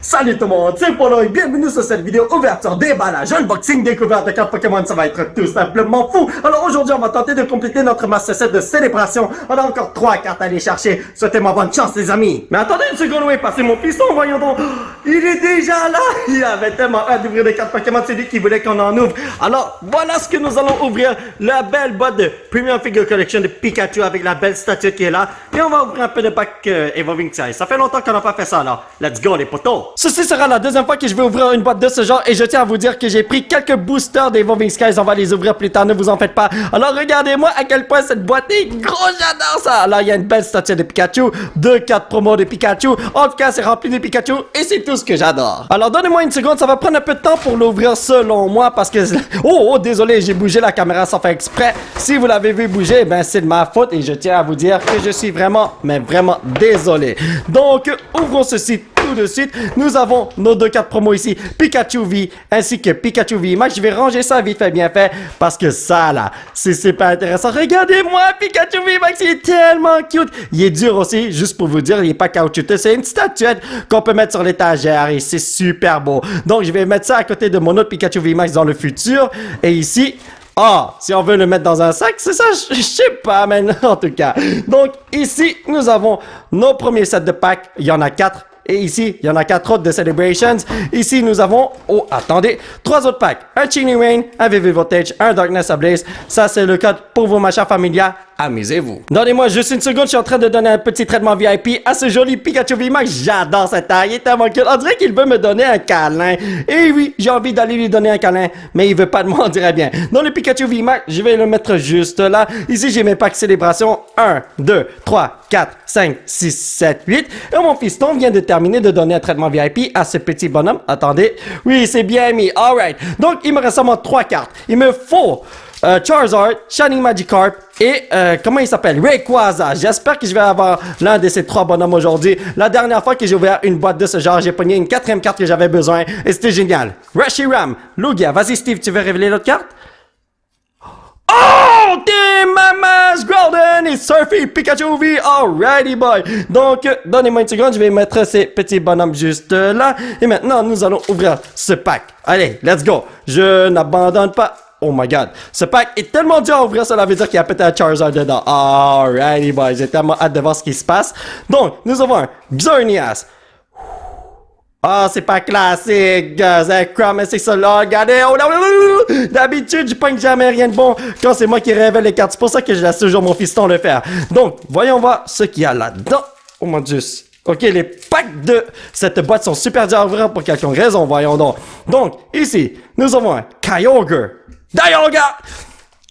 Salut tout le monde, c'est Polo et bienvenue sur cette vidéo ouverture, déballage, unboxing, découverte de cartes Pokémon, ça va être tout simplement fou. Alors aujourd'hui on va tenter de compléter notre Master Set de célébration. On a encore 3 cartes à aller chercher, souhaitez-moi bonne chance les amis. Mais attendez une seconde, où est passé mon fiston, voyons donc. Il est déjà là, il avait tellement hâte d'ouvrir des cartes Pokémon, c'est lui qui voulait qu'on en ouvre. Alors voilà ce que nous allons ouvrir, la belle boîte de Premium Figure Collection de Pikachu avec la belle statue qui est là. Et on va ouvrir un peu de pack Evolving Size, ça fait longtemps qu'on n'a pas fait ça alors, let's go les potos. Ceci sera la deuxième fois que je vais ouvrir une boîte de ce genre et je tiens à vous dire que j'ai pris quelques boosters d'Evolving Skies. On va les ouvrir plus tard, ne vous en faites pas. Alors regardez-moi à quel point cette boîte est gros, j'adore ça. Alors il y a une belle statue de Pikachu, 2 cartes promo de Pikachu. En tout cas c'est rempli de Pikachu et c'est tout ce que j'adore. Alors donnez-moi une seconde, ça va prendre un peu de temps pour l'ouvrir selon moi parce que... Oh désolé, j'ai bougé la caméra sans faire exprès. Si vous l'avez vu bouger, ben c'est de ma faute et je tiens à vous dire que je suis vraiment, mais vraiment désolé. Donc ouvrons ceci tout de suite. Nous avons nos 2 cartes promo ici, Pikachu V ainsi que Pikachu V Max. Je vais ranger ça vite fait bien fait parce que ça là, c'est super intéressant. Regardez-moi, Pikachu V Max, il est tellement cute. Il est dur aussi, juste pour vous dire, il est pas caoutchouteux. C'est une statuette qu'on peut mettre sur l'étagère et c'est super beau. Donc je vais mettre ça à côté de mon autre Pikachu V Max dans le futur. Et ici... Ah, si on veut le mettre dans un sac, c'est ça, je sais pas, mais en tout cas. Donc, ici, nous avons nos premiers sets de packs. Il y en a 4. Et ici, il y en a 4 autres de Celebrations. Ici, nous avons, oh, attendez, 3 autres packs. Un Chilling Rain, un VV Voltage, un Darkness Ablaze. Ça, c'est le code pour vous, ma chère familia. Amusez-vous. Donnez-moi juste une seconde, je suis en train de donner un petit traitement VIP à ce joli Pikachu VMAX. J'adore cette taille, il est tellement cool. On dirait qu'il veut me donner un câlin. Et oui, j'ai envie d'aller lui donner un câlin, mais il veut pas de moi, on dirait bien. Dans le Pikachu VMAX, je vais le mettre juste là. Ici, j'ai mes packs célébration. 1, 2, 3, 4, 5, 6, 7, 8. Et mon fiston vient de terminer de donner un traitement VIP à ce petit bonhomme. Attendez. Oui, c'est bien mis. Alright. Donc, il me reste seulement 3 cartes. Il me faut... Charizard, Shining Magikarp et comment il s'appelle? Rayquaza. J'espère que je vais avoir l'un de ces 3 bonhommes aujourd'hui. La dernière fois que j'ai ouvert une boîte de ce genre, j'ai pogné une 4e carte que j'avais besoin et c'était génial. Reshiram, Lugia. Vas-y Steve, tu veux révéler l'autre carte? Oh, Team Mamas, Groudon et Surfy Pikachu V. Alrighty boy. Donc, donnez-moi une seconde, je vais mettre ces petits bonhommes juste là. Et maintenant, nous allons ouvrir ce pack. Allez, let's go. Je n'abandonne pas. Oh my god, ce pack est tellement dur à ouvrir, cela veut dire qu'il y a peut-être un Charizard dedans. Alrighty boys, j'ai tellement hâte de voir ce qui se passe. Donc, nous avons un Xerneas. Ah, c'est pas classique, Zekrom, mais c'est ça là, regardez, oh là, d'habitude, je pogne jamais rien de bon quand c'est moi qui révèle les cartes, c'est pour ça que je laisse toujours mon fiston le faire. Donc, voyons voir ce qu'il y a là-dedans. Oh mon dieu. Ok, les packs de cette boîte sont super durs à ouvrir pour quelconque raison, voyons donc. Donc, ici, nous avons un Kyogre. Dialga,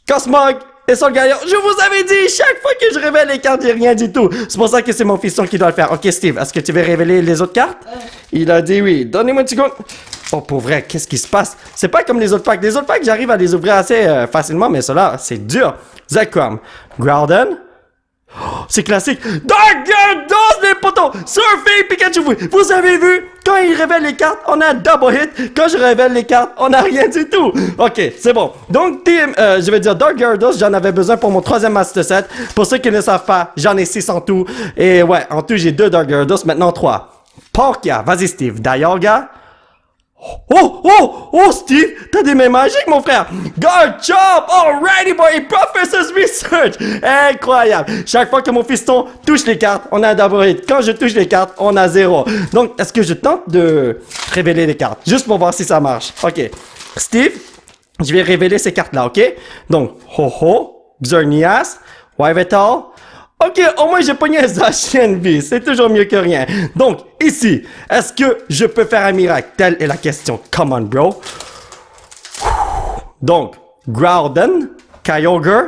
Cosmog et Solgaleo. Je vous avais dit, chaque fois que je révèle les cartes, j'ai rien du tout. C'est pour ça que c'est mon fiston qui doit le faire. Ok, Steve, est-ce que tu veux révéler les autres cartes? Il a dit oui. Donnez-moi une seconde. Oh, pour vrai, qu'est-ce qui se passe? C'est pas comme les autres packs. Les autres packs, j'arrive à les ouvrir assez facilement, mais ceux-là, c'est dur. Zekrom, Groudon. Oh, c'est classique. Dark Gyarados, les potos! Surfy Pikachu, vous avez vu? Quand il révèle les cartes, on a un double hit. Quand je révèle les cartes, on a rien du tout. Ok, c'est bon. Donc, team, je vais dire Dark Gyarados, j'en avais besoin pour mon 3e Master Set. Pour ceux qui ne savent pas, j'en ai 6 en tout. Et ouais, en tout, j'ai 2 Dark Gyarados, maintenant 3. Palkia, vas-y Steve. Dialga. Oh, Steve, t'as des mains magiques, mon frère. Good job, alrighty boy, Professor's Research. Incroyable. Chaque fois que mon fiston touche les cartes, on a un double hit. Quand je touche les cartes, on a 0. Donc, est-ce que je tente de révéler les cartes? Juste pour voir si ça marche. Ok. Steve, je vais révéler ces cartes-là, ok? Donc, Xerneas, Yveltal. Ok, au moins j'ai pogné un Zacian V, c'est toujours mieux que rien. Donc, ici, est-ce que je peux faire un miracle? Telle est la question. Come on, bro. Donc, Groudon, Kyogre.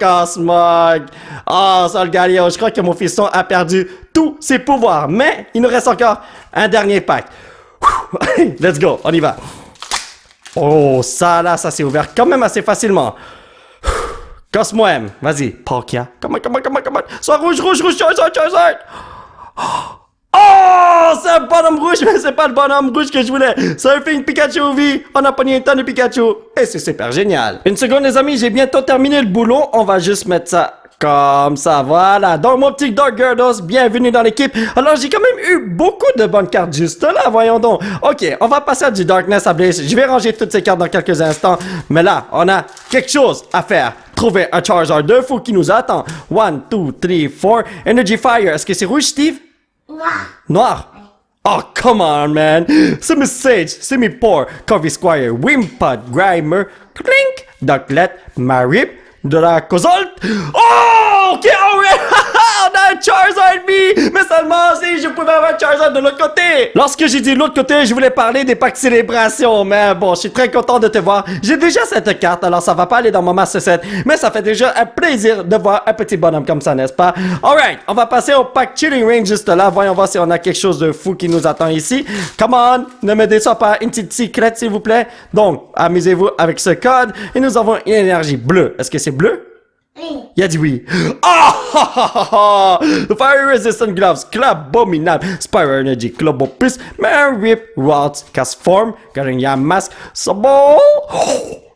Cosmog. Solgaleo. Je crois que mon fiston a perdu tous ses pouvoirs. Mais, il nous reste encore un dernier pack. Let's go, on y va. Oh, ça là, ça s'est ouvert quand même assez facilement. Cosmo M, vas-y, Palkia. Come on. Sois rouge, Charizard. Oh, c'est un bonhomme rouge, mais c'est pas le bonhomme rouge que je voulais. Surfing Pikachu V, on a pogné un tonne de Pikachu. Et c'est super génial. Une seconde, les amis, j'ai bientôt terminé le boulot. On va juste mettre ça Comme ça, voilà. Donc, mon petit Dark Gyarados, bienvenue dans l'équipe. Alors, j'ai quand même eu beaucoup de bonnes cartes juste là, voyons donc. Ok, on va passer à du Darkness à Blaze. Je vais ranger toutes ces cartes dans quelques instants. Mais là, on a quelque chose à faire. Trouver un Charizard de fou qui nous attend. 1, 2, 3, 4. Energy Fire. Est-ce que c'est rouge, Steve? Noir. Noir? Oh, come on, man. C'est mes Sage, c'est mes Poor, Covey Squire, Wimpod, Grimer, Clink, Ducklet, Marip, Dracozolt. Oh, ok, alright. On a un Charizard B, mais seulement si je pouvais avoir un Charizard de l'autre côté. Lorsque j'ai dit l'autre côté, je voulais parler des packs célébrations, mais bon, je suis très content de te voir. J'ai déjà cette carte, alors ça va pas aller dans mon Master Set, mais ça fait déjà un plaisir de voir un petit bonhomme comme ça, n'est-ce pas? Alright, on va passer au pack Chilling Range juste là. Voyons voir si on a quelque chose de fou qui nous attend ici. Come on, ne me déçois pas, une petite secrète s'il vous plaît. Donc, amusez-vous avec ce code et nous avons une énergie bleue. Est-ce que c'est bleu? Oui. Il a dit oui. Ah! Fire Resistant Gloves, Club Abominable, Spire Energy, Club Opus, Man Rip, Rods, Cast Form, Garinga Mask, Sobol.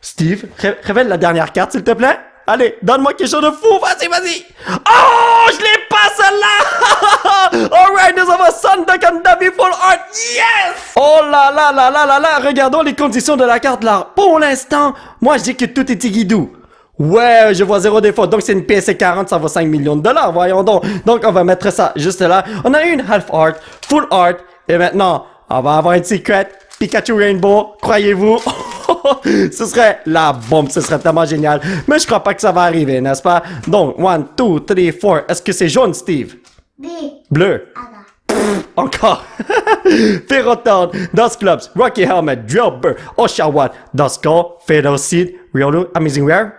Steve, révèle la dernière carte s'il te plaît. Allez, donne-moi quelque chose de fou, vas-y, vas-y. Oh, je l'ai pas celle-là. Alright, nous avons Sunduck and Davy Full Art, yes. Oh là là là là là là, regardons les conditions de la carte là. Pour l'instant, moi je dis que tout est tigidou. Ouais, je vois zéro défaut. Donc, c'est une PSC 40, ça vaut 5 millions de dollars. Voyons donc. Donc, on va mettre ça juste là. On a une half art, full art. Et maintenant, on va avoir une secret. Pikachu Rainbow. Croyez-vous? Ce serait la bombe. Ce serait tellement génial. Mais je crois pas que ça va arriver, n'est-ce pas? Donc, 1, 2, 3, 4. Est-ce que c'est jaune, Steve? B. Bleu. Ada. Encore. Ferrothorn, Dust Clubs, Rocky Helmet, Drillbur, Oshawott, Duskull, Fatal Seed, Riolu, Amazing Rare.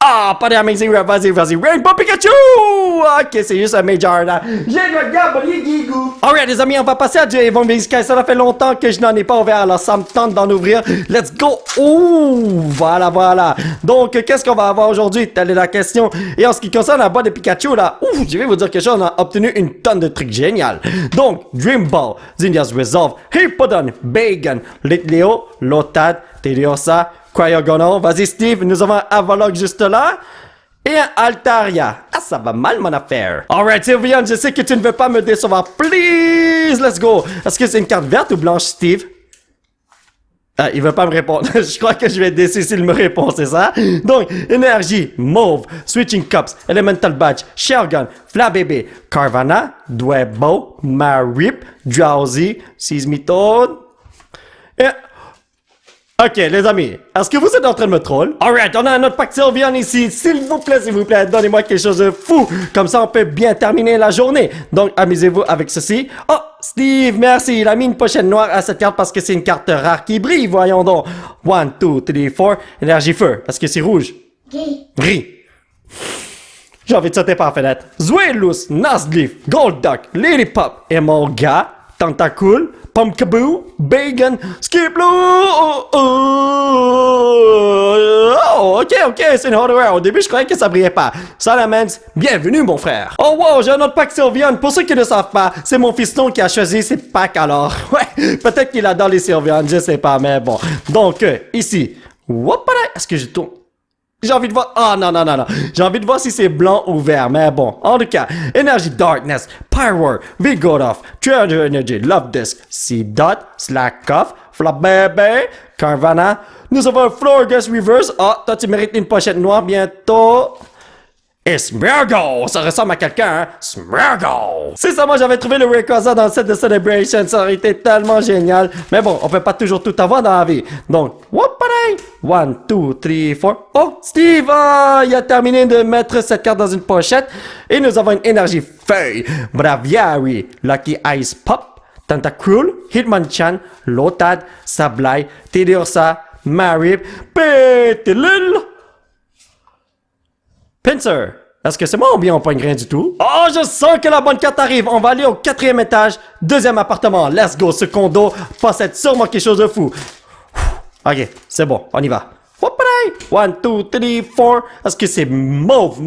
Ah, pas d'Amazing Rare, vas-y, vas-y, Rainbow Pikachu! Ok, c'est juste un Major là. J'ai le gabarit Gigou. Alright, les amis, on va passer à du Evon Sky. Ça fait longtemps que je n'en ai pas ouvert, alors ça me tente d'en ouvrir. Let's go! Ouh, voilà, voilà. Donc, qu'est-ce qu'on va avoir aujourd'hui? Telle est la question. Et en ce qui concerne la boîte de Pikachu là, ouf, je vais vous dire quelque chose, on a obtenu une tonne de trucs géniaux. Donc, Dream Ball, Zinnia's Resolve, Hippodon, Bacon, Litleo, Lotad, Tediosa, Cryogonal. Vas-y, Steve, nous avons un Avalok juste là. Et un Altaria. Ah, ça va mal, mon affaire. Alright, Sylviane, je sais que tu ne veux pas me décevoir. Please, let's go. Est-ce que c'est une carte verte ou blanche, Steve? Ah, il veut pas me répondre. Je crois que je vais décider s'il me répond, c'est ça? Donc, énergie, mauve, switching cups, elemental badge, Shelgon, Flabébé, Carvana, Dwebo, Marip, Drowsy, Seismitoad. Et... Ok, les amis, est-ce que vous êtes en train de me troll? Alright, on a un autre pack Sylviane ici. S'il vous plaît, donnez-moi quelque chose de fou. Comme ça, on peut bien terminer la journée. Donc, amusez-vous avec ceci. Oh, Steve, merci. Il a mis une pochette noire à cette carte parce que c'est une carte rare qui brille. Voyons donc. 1, 2, 3, 4. Énergie feu. Est-ce que c'est rouge? Gris. Gris. J'ai envie de sauter par la fenêtre. Zweilous, Nazleaf, Golduck, Lily Pop, Emolga, Tentacool, Pumpkaboo, Bacon, Skiplo. Oh, ok, c'est une hardware. Au début, je croyais que ça brillait pas. Salamence, bienvenue, mon frère. Oh, wow, j'ai un autre pack Sylviane. Pour ceux qui ne savent pas, c'est mon fiston qui a choisi ces packs alors. Ouais, peut-être qu'il adore les Sylviane, je sais pas, mais bon. Donc, ici. Est-ce que je tourne? J'ai envie de voir... Ah, non. J'ai envie de voir si c'est blanc ou vert, mais bon. En tout cas, Energy Darkness, Pyro, Vigoroth, Treasure Energy, Love Disc, Seedot, Slack Off, Flop Baby, Carvana. Nous avons un Florges Reverse. Ah, toi, tu mérites une pochette noire bientôt. Et Smeargle! Ça ressemble à quelqu'un, hein? Smeargle! C'est ça, moi j'avais trouvé le Rayquaza dans le set de Celebration, ça aurait été tellement génial. Mais bon, on peut pas toujours tout avoir dans la vie. Donc, 1, 2, 3, 4. Oh, Steve! Il a terminé de mettre cette carte dans une pochette. Et nous avons une énergie feuille. Braviary, Lucky Ice Pop, Tentacruel, Hitmonchan, Lotad, Sableye, Teddiursa, Marip, Petilil. Pincer, est-ce que c'est moi ou bien on pogne rien du tout? Oh, je sens que la bonne carte arrive. On va aller au 4e étage, 2e appartement. Let's go, ce condo possède sûrement quelque chose de fou. Ok, c'est bon, on y va. 1, 2, 3, 4. Est-ce que c'est mauve?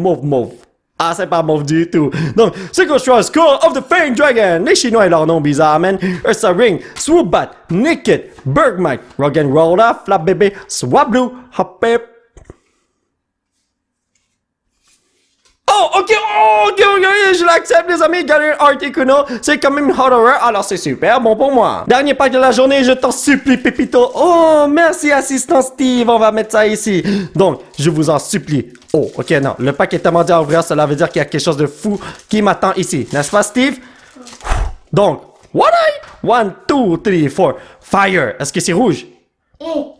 Ah, c'est pas mauve du tout. Donc, Sequestral Skull of the Fang Dragon. Les Chinois et leur nom bizarre, man. Ursa Ring, Swoopbat, Nickit, Bergmite, Roggenrola, Flap Baby, Swablu, Hopep. Oh, ok, je l'accepte, les amis. Gagner Articuno, c'est quand même hot horror, alors c'est super bon pour moi. Dernier pack de la journée, je t'en supplie, Pépito. Oh, merci, assistant Steve. On va mettre ça ici. Donc, je vous en supplie. Oh, ok, non. Le pack est tellement dur à ouvrir, cela veut dire qu'il y a quelque chose de fou qui m'attend ici. N'est-ce pas, Steve? Donc, what I? 1, 2, 3, 4. Fire. Est-ce que c'est rouge?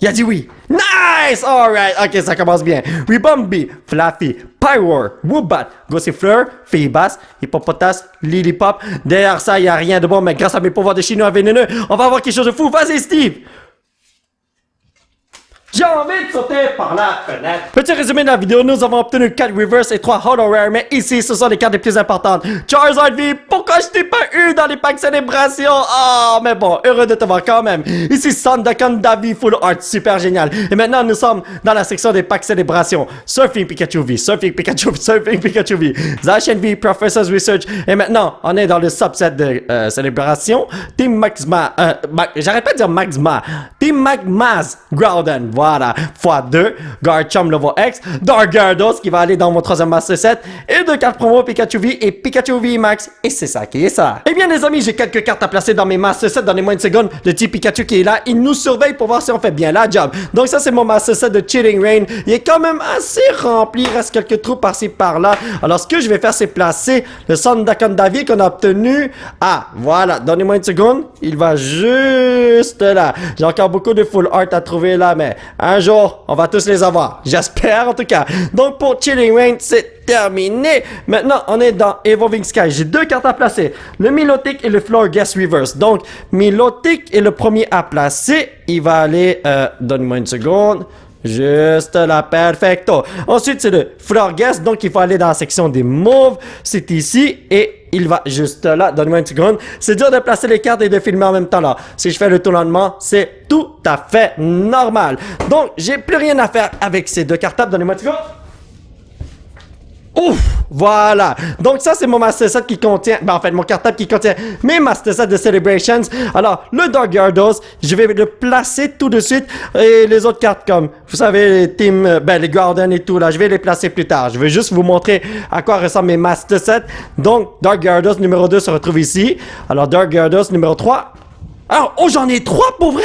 Il a dit oui. Nice! Alright. Ok, ça commence bien. Ribombi, Fluffy, Pyroar, Woobat, Gossifleur, Feebas, Hippopotas, Lilipop. Derrière ça, il n'y a rien de bon, mais grâce à mes pouvoirs de chinois vénéneux, on va avoir quelque chose de fou. Vas-y, Steve! J'ai envie de sauter par la fenêtre. Petit résumé de la vidéo, nous avons obtenu 4 Reverse et 3 Holo Rare, mais ici, ce sont les cartes les plus importantes. Charizard V, pourquoi je t'ai pas eu dans les packs célébration? Oh, mais bon, heureux de te voir quand même. Ici, Sandaconda V Full Art, super génial. Et maintenant, nous sommes dans la section des packs célébration. Surfing Pikachu V, Surfing Pikachu V, Surfing Pikachu V, Zacian V, Professor's Research. Et maintenant, on est dans le subset de célébration. Team Maxma, j'arrête pas de dire Maxma. Team Magmaz, Groudon, voilà, x2, Garchomp Level X, Dark Gyarados qui va aller dans mon troisième Master Set, et 2 cartes promo Pikachu V et Pikachu V Max, et c'est ça qui est ça. Eh bien les amis, j'ai quelques cartes à placer dans mes Master Set. Donnez-moi une seconde, le petit Pikachu qui est là, il nous surveille pour voir si on fait bien la job. Donc ça c'est mon Master Set de Chilling Reign, il est quand même assez rempli, il reste quelques trous par-ci par-là. Alors ce que je vais faire c'est placer le Sandaconda V qu'on a obtenu, ah voilà, donnez-moi une seconde, il va juste là. J'ai encore beaucoup de full art à trouver là, mais un jour, on va tous les avoir. J'espère en tout cas. Donc pour Chilling Reign, c'est terminé. Maintenant, on est dans Evolving Sky. J'ai 2 cartes à placer. Le Milotic et le Florges Reverse. Donc, Milotic est le premier à placer. Il va aller... donne-moi une seconde. Juste là, perfecto. Ensuite, c'est le Florges. Donc, il faut aller dans la section des mauves. C'est ici. Et il va juste là. Donne-moi une seconde. C'est dur de placer les cartes et de filmer en même temps là. Si je fais le tournement, c'est tout à fait normal. Donc, j'ai plus rien à faire avec ces 2 cartables. Donnez-moi une seconde. Ouf, voilà. Donc ça c'est mon Master Set qui contient, en fait mon cartable qui contient mes Master Set de Celebrations. Alors le Dark Gyarados, je vais le placer tout de suite, et les autres cartes comme, vous savez, les Team, les Groudon et tout là, je vais les placer plus tard. Je vais juste vous montrer à quoi ressemblent mes Master Set. Donc Dark Gyarados numéro 2 se retrouve ici. Alors Dark Gyarados numéro 3. Alors, oh, j'en ai 3 pour vrai?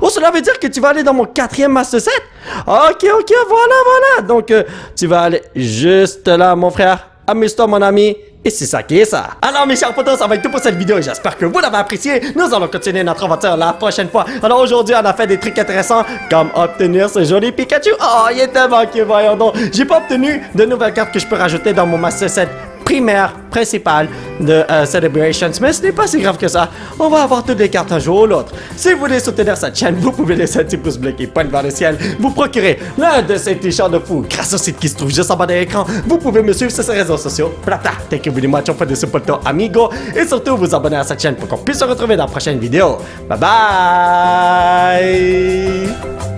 Oh, cela veut dire que tu vas aller dans mon 4e Master Set? Ok, voilà. Donc, tu vas aller juste là, mon frère. Amuse-toi, mon ami. Et c'est ça qui est ça. Alors, mes chers potos, ça va être tout pour cette vidéo. J'espère que vous l'avez apprécié. Nous allons continuer notre aventure la prochaine fois. Alors, aujourd'hui, on a fait des trucs intéressants, comme obtenir ce joli Pikachu. Oh, il est tellement cute, voyons donc. J'ai pas obtenu de nouvelles cartes que je peux rajouter dans mon Master Set primaire, principale de Celebrations, mais ce n'est pas si grave que ça. On va avoir toutes les cartes un jour ou l'autre. Si vous voulez soutenir cette chaîne, vous pouvez laisser un petit pouce bleu qui pointe vers le ciel. Vous procurez l'un de ces t-shirts de fou grâce au site qui se trouve juste en bas de l'écran. Vous pouvez me suivre sur ces réseaux sociaux. Plata, thank you very much for the support, amigo. Et surtout, vous abonner à cette chaîne pour qu'on puisse se retrouver dans la prochaine vidéo. Bye bye!